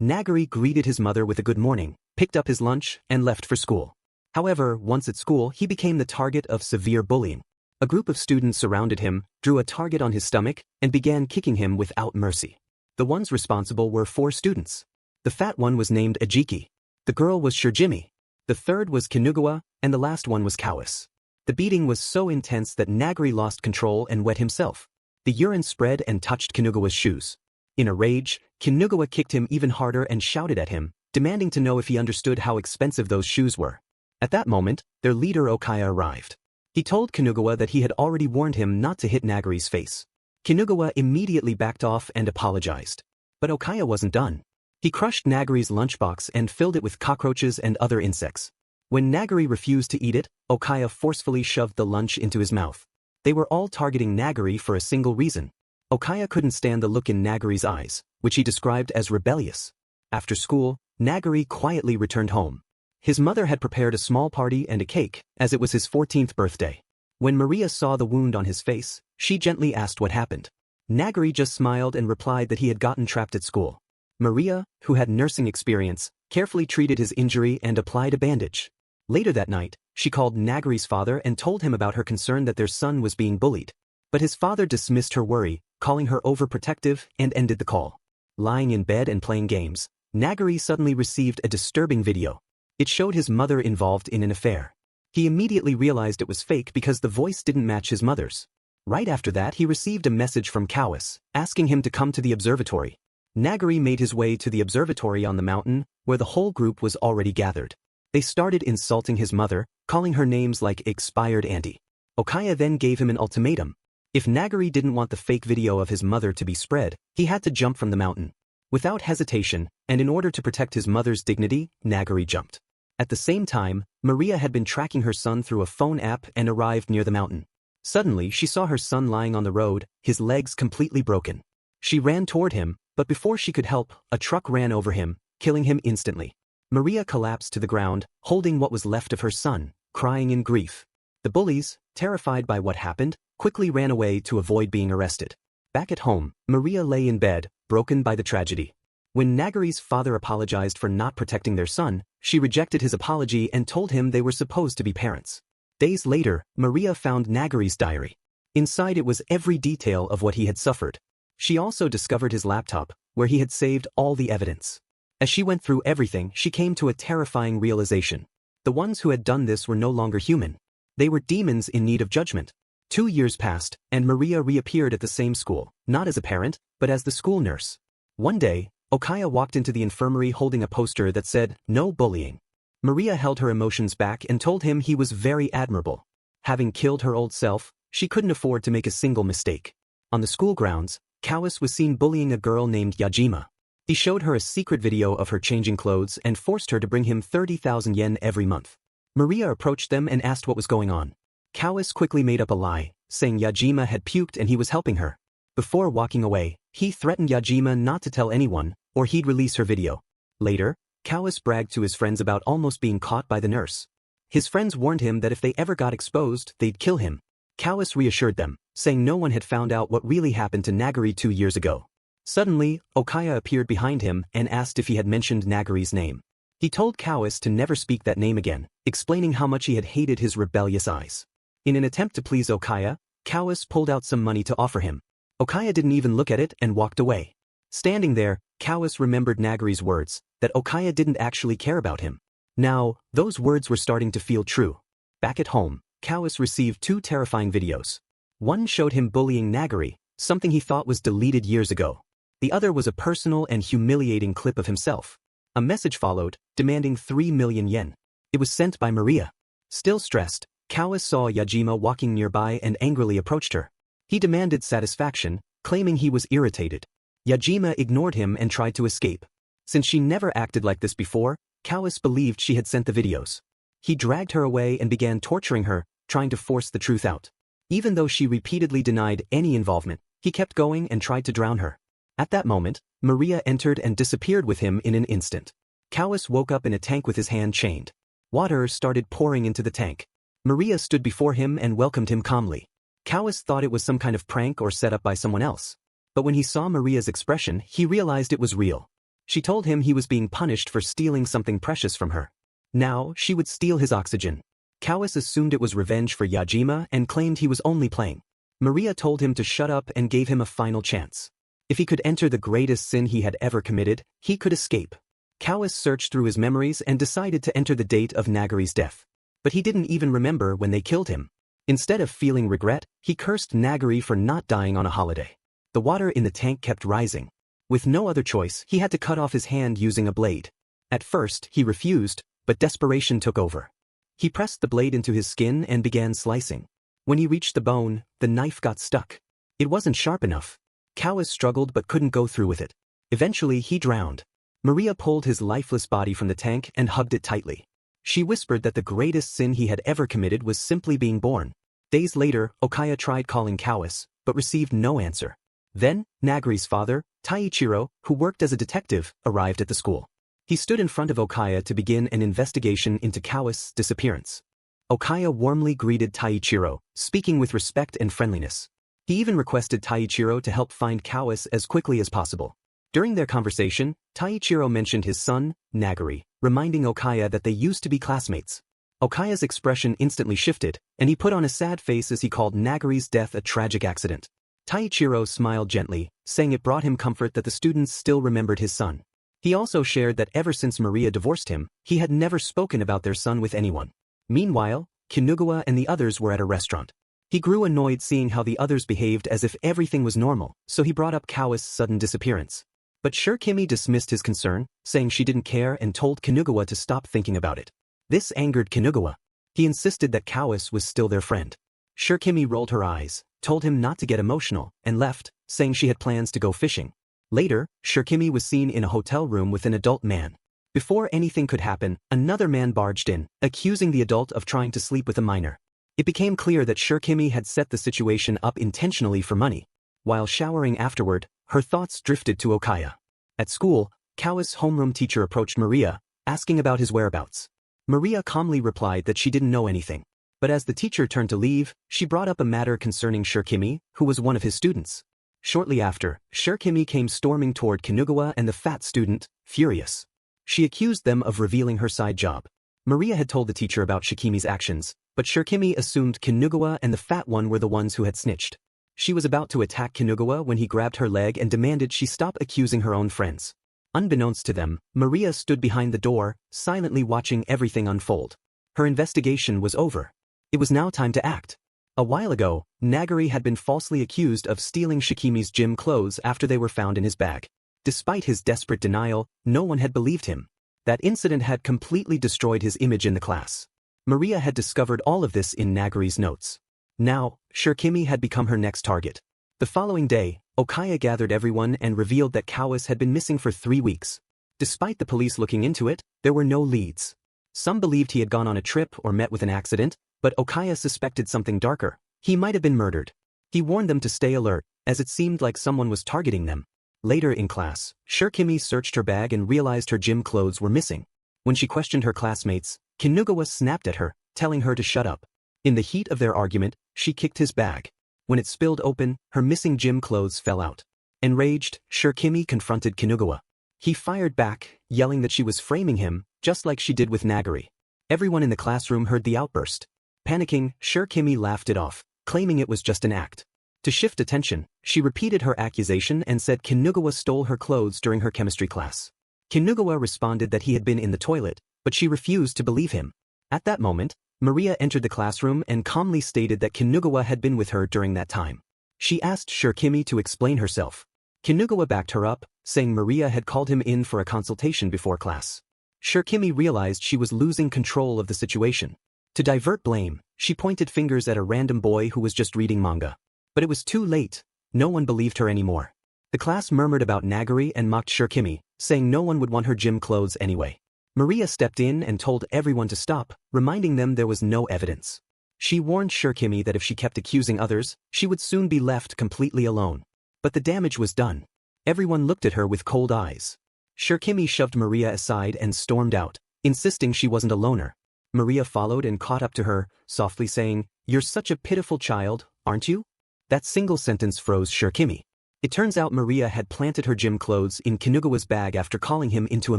Nagari greeted his mother with a good morning, picked up his lunch, and left for school. However, once at school he became the target of severe bullying. A group of students surrounded him, drew a target on his stomach, and began kicking him without mercy. The ones responsible were 4 students. The fat one was named Ajiki. The girl was Shirjimi. The third was Kinugawa, and the last one was Kawis. The beating was so intense that Nagari lost control and wet himself. The urine spread and touched Kinugawa's shoes. In a rage, Kinugawa kicked him even harder and shouted at him, demanding to know if he understood how expensive those shoes were. At that moment, their leader Okaya arrived. He told Kinugawa that he had already warned him not to hit Nagari's face. Kinugawa immediately backed off and apologized. But Okaya wasn't done. He crushed Nagari's lunchbox and filled it with cockroaches and other insects. When Nagari refused to eat it, Okaya forcefully shoved the lunch into his mouth. They were all targeting Nagari for a single reason. Okaya couldn't stand the look in Nagari's eyes, which he described as rebellious. After school, Nagari quietly returned home. His mother had prepared a small party and a cake, as it was his 14th birthday. When Maria saw the wound on his face, she gently asked what happened. Nagari just smiled and replied that he had gotten trapped at school. Maria, who had nursing experience, carefully treated his injury and applied a bandage. Later that night, she called Nagari's father and told him about her concern that their son was being bullied. But his father dismissed her worry, calling her overprotective, and ended the call. Lying in bed and playing games, Nagari suddenly received a disturbing video. It showed his mother involved in an affair. He immediately realized it was fake because the voice didn't match his mother's. Right after that he received a message from Kawis, asking him to come to the observatory. Nagari made his way to the observatory on the mountain, where the whole group was already gathered. They started insulting his mother, calling her names like expired auntie. Okaya then gave him an ultimatum. If Nagari didn't want the fake video of his mother to be spread, he had to jump from the mountain. Without hesitation, and in order to protect his mother's dignity, Nagari jumped. At the same time, Maria had been tracking her son through a phone app and arrived near the mountain. Suddenly she saw her son lying on the road, his legs completely broken. She ran toward him, but before she could help, a truck ran over him, killing him instantly. Maria collapsed to the ground, holding what was left of her son, crying in grief. The bullies, terrified by what happened, quickly ran away to avoid being arrested. Back at home, Maria lay in bed, broken by the tragedy. When Nagari's father apologized for not protecting their son, she rejected his apology and told him they were supposed to be parents. Days later, Maria found Nagari's diary. Inside it was every detail of what he had suffered. She also discovered his laptop, where he had saved all the evidence. As she went through everything, she came to a terrifying realization. The ones who had done this were no longer human. They were demons in need of judgment. 2 years passed, and Maria reappeared at the same school, not as a parent, but as the school nurse. One day, Okaya walked into the infirmary holding a poster that said, "No bullying." Maria held her emotions back and told him he was very admirable. Having killed her old self, she couldn't afford to make a single mistake. On the school grounds, Kawis was seen bullying a girl named Yajima. He showed her a secret video of her changing clothes and forced her to bring him 30,000 yen every month. Maria approached them and asked what was going on. Kawis quickly made up a lie, saying Yajima had puked and he was helping her. Before walking away, he threatened Yajima not to tell anyone, or he'd release her video. Later, Kawis bragged to his friends about almost being caught by the nurse. His friends warned him that if they ever got exposed, they'd kill him. Kawis reassured them, saying no one had found out what really happened to Nagari 2 years ago. Suddenly, Okaya appeared behind him and asked if he had mentioned Nagari's name. He told Kawis to never speak that name again, explaining how much he had hated his rebellious eyes. In an attempt to please Okaya, Kawis pulled out some money to offer him. Okaya didn't even look at it and walked away. Standing there, Kawis remembered Nagari's words, that Okaya didn't actually care about him. Now, those words were starting to feel true. Back at home, Kawis received 2 terrifying videos. One showed him bullying Nagari, something he thought was deleted years ago. The other was a personal and humiliating clip of himself. A message followed, demanding 3 million yen. It was sent by Maria. Still stressed, Kawis saw Yajima walking nearby and angrily approached her. He demanded satisfaction, claiming he was irritated. Yajima ignored him and tried to escape. Since she never acted like this before, Kawis believed she had sent the videos. He dragged her away and began torturing her, trying to force the truth out. Even though she repeatedly denied any involvement, he kept going and tried to drown her. At that moment, Maria entered and disappeared with him in an instant. Kawis woke up in a tank with his hand chained. Water started pouring into the tank. Maria stood before him and welcomed him calmly. Kawis thought it was some kind of prank or set up by someone else. But when he saw Maria's expression, he realized it was real. She told him he was being punished for stealing something precious from her. Now, she would steal his oxygen. Kawis assumed it was revenge for Yajima and claimed he was only playing. Maria told him to shut up and gave him a final chance. If he could enter the greatest sin he had ever committed, he could escape. Kawis searched through his memories and decided to enter the date of Nagari's death. But he didn't even remember when they killed him. Instead of feeling regret, he cursed Nagari for not dying on a holiday. The water in the tank kept rising. With no other choice, he had to cut off his hand using a blade. At first, he refused, but desperation took over. He pressed the blade into his skin and began slicing. When he reached the bone, the knife got stuck. It wasn't sharp enough. Kawis struggled but couldn't go through with it. Eventually, he drowned. Maria pulled his lifeless body from the tank and hugged it tightly. She whispered that the greatest sin he had ever committed was simply being born. Days later, Okaya tried calling Kawis, but received no answer. Then, Nagari's father, Taichiro, who worked as a detective, arrived at the school. He stood in front of Okaya to begin an investigation into Kawis' disappearance. Okaya warmly greeted Taichiro, speaking with respect and friendliness. He even requested Taichiro to help find Kawis as quickly as possible. During their conversation, Taichiro mentioned his son, Nagari, reminding Okaya that they used to be classmates. Okaya's expression instantly shifted, and he put on a sad face as he called Nagari's death a tragic accident. Taichiro smiled gently, saying it brought him comfort that the students still remembered his son. He also shared that ever since Maria divorced him, he had never spoken about their son with anyone. Meanwhile, Kinugawa and the others were at a restaurant. He grew annoyed seeing how the others behaved as if everything was normal, so he brought up Kawis' sudden disappearance. But Shirokimi dismissed his concern, saying she didn't care and told Kinugawa to stop thinking about it. This angered Kinugawa. He insisted that Kawis was still their friend. Shirokimi rolled her eyes, told him not to get emotional, and left, saying she had plans to go fishing. Later, Shirokimi was seen in a hotel room with an adult man. Before anything could happen, another man barged in, accusing the adult of trying to sleep with a minor. It became clear that Shirokimi had set the situation up intentionally for money. While showering afterward, her thoughts drifted to Okaya. At school, Kawis' homeroom teacher approached Maria, asking about his whereabouts. Maria calmly replied that she didn't know anything. But as the teacher turned to leave, she brought up a matter concerning Shirokimi, who was one of his students. Shortly after, Shirokimi came storming toward Kinugawa and the fat student, furious. She accused them of revealing her side job. Maria had told the teacher about Shikimi's actions, but Shirokimi assumed Kinugawa and the fat one were the ones who had snitched. She was about to attack Kinugawa when he grabbed her leg and demanded she stop accusing her own friends. Unbeknownst to them, Maria stood behind the door, silently watching everything unfold. Her investigation was over. It was now time to act. A while ago, Nagari had been falsely accused of stealing Shikimi's gym clothes after they were found in his bag. Despite his desperate denial, no one had believed him. That incident had completely destroyed his image in the class. Maria had discovered all of this in Nagari's notes. Now, Shirokimi had become her next target. The following day, Okaya gathered everyone and revealed that Kawis had been missing for 3 weeks. Despite the police looking into it, there were no leads. Some believed he had gone on a trip or met with an accident, but Okaya suspected something darker. He might have been murdered. He warned them to stay alert, as it seemed like someone was targeting them. Later in class, Shirokimi searched her bag and realized her gym clothes were missing. When she questioned her classmates, Kinugawa snapped at her, telling her to shut up. In the heat of their argument, she kicked his bag. When it spilled open, her missing gym clothes fell out. Enraged, Shirokimi confronted Kinugawa. He fired back, yelling that she was framing him, just like she did with Nagari. Everyone in the classroom heard the outburst. Panicking, Shirokimi laughed it off, claiming it was just an act. To shift attention, she repeated her accusation and said Kinugawa stole her clothes during her chemistry class. Kinugawa responded that he had been in the toilet, but she refused to believe him. At that moment, Maria entered the classroom and calmly stated that Kinugawa had been with her during that time. She asked Shirokimi to explain herself. Kinugawa backed her up, saying Maria had called him in for a consultation before class. Shirokimi realized she was losing control of the situation. To divert blame, she pointed fingers at a random boy who was just reading manga. But it was too late. No one believed her anymore. The class murmured about Nagari and mocked Shirokimi, saying no one would want her gym clothes anyway. Maria stepped in and told everyone to stop, reminding them there was no evidence. She warned Shirokimi that if she kept accusing others, she would soon be left completely alone. But the damage was done. Everyone looked at her with cold eyes. Shirokimi shoved Maria aside and stormed out, insisting she wasn't a loner. Maria followed and caught up to her, softly saying, "You're such a pitiful child, aren't you?" That single sentence froze Shirokimi. It turns out Maria had planted her gym clothes in Kinugawa's bag after calling him into a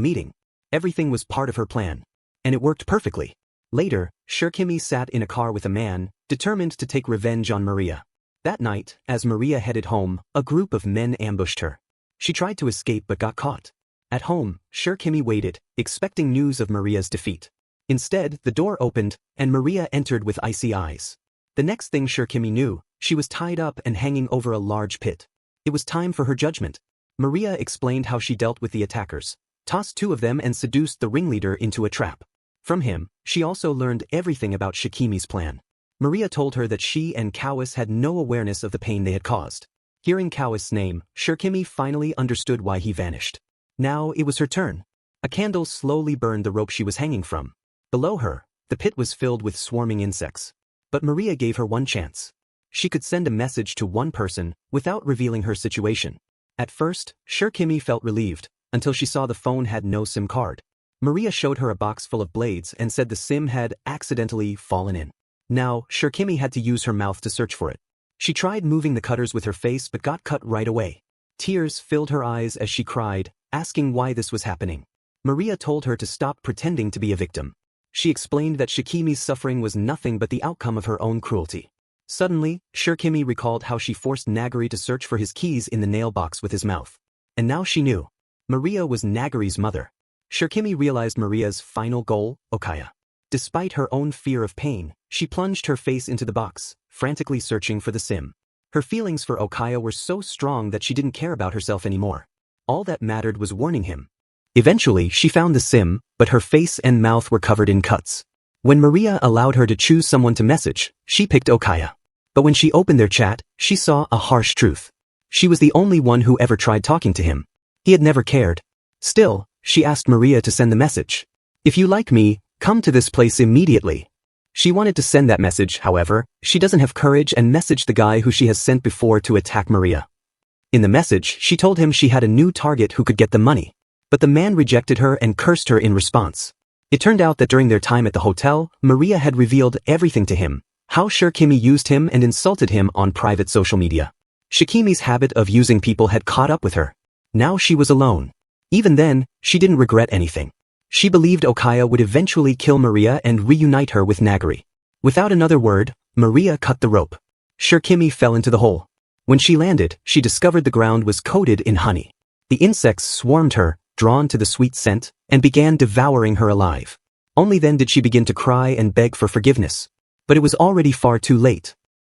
meeting. Everything was part of her plan. And it worked perfectly. Later, Shirkimi sat in a car with a man, determined to take revenge on Maria. That night, as Maria headed home, a group of men ambushed her. She tried to escape but got caught. At home, Shirkimi waited, expecting news of Maria's defeat. Instead, the door opened, and Maria entered with icy eyes. The next thing Shirkimi knew, she was tied up and hanging over a large pit. It was time for her judgment. Maria explained how she dealt with the attackers, tossed 2 of them and seduced the ringleader into a trap. From him, she also learned everything about Shikimi's plan. Maria told her that she and Kawis had no awareness of the pain they had caused. Hearing Kawis' name, Shirkimi finally understood why he vanished. Now it was her turn. A candle slowly burned the rope she was hanging from. Below her, the pit was filled with swarming insects. But Maria gave her one chance. She could send a message to one person without revealing her situation. At first, Shirkimi felt relieved, until she saw the phone had no SIM card. Maria showed her a box full of blades and said the SIM had accidentally fallen in. Now, Shirkimi had to use her mouth to search for it. She tried moving the cutters with her face but got cut right away. Tears filled her eyes as she cried, asking why this was happening. Maria told her to stop pretending to be a victim. She explained that Shikimi's suffering was nothing but the outcome of her own cruelty. Suddenly, Shirkimi recalled how she forced Nagari to search for his keys in the nail box with his mouth. And now she knew. Maria was Nagari's mother. Shirkimi realized Maria's final goal, Okaya. Despite her own fear of pain, she plunged her face into the box, frantically searching for the SIM. Her feelings for Okaya were so strong that she didn't care about herself anymore. All that mattered was warning him. Eventually, she found the SIM, but her face and mouth were covered in cuts. When Maria allowed her to choose someone to message, she picked Okaya. But when she opened their chat, she saw a harsh truth. She was the only one who ever tried talking to him. He had never cared. Still, she asked Maria to send the message. "If you like me, come to this place immediately." She wanted to send that message, however, she doesn't have courage and messaged the guy who she has sent before to attack Maria. In the message, she told him she had a new target who could get the money. But the man rejected her and cursed her in response. It turned out that during their time at the hotel, Maria had revealed everything to him, how Shirkimi used him and insulted him on private social media. Shikimi's habit of using people had caught up with her. Now she was alone. Even then, she didn't regret anything. She believed Okaya would eventually kill Maria and reunite her with Nagari. Without another word, Maria cut the rope. Shirkimi fell into the hole. When she landed, she discovered the ground was coated in honey. The insects swarmed her, drawn to the sweet scent, and began devouring her alive. Only then did she begin to cry and beg for forgiveness. But it was already far too late.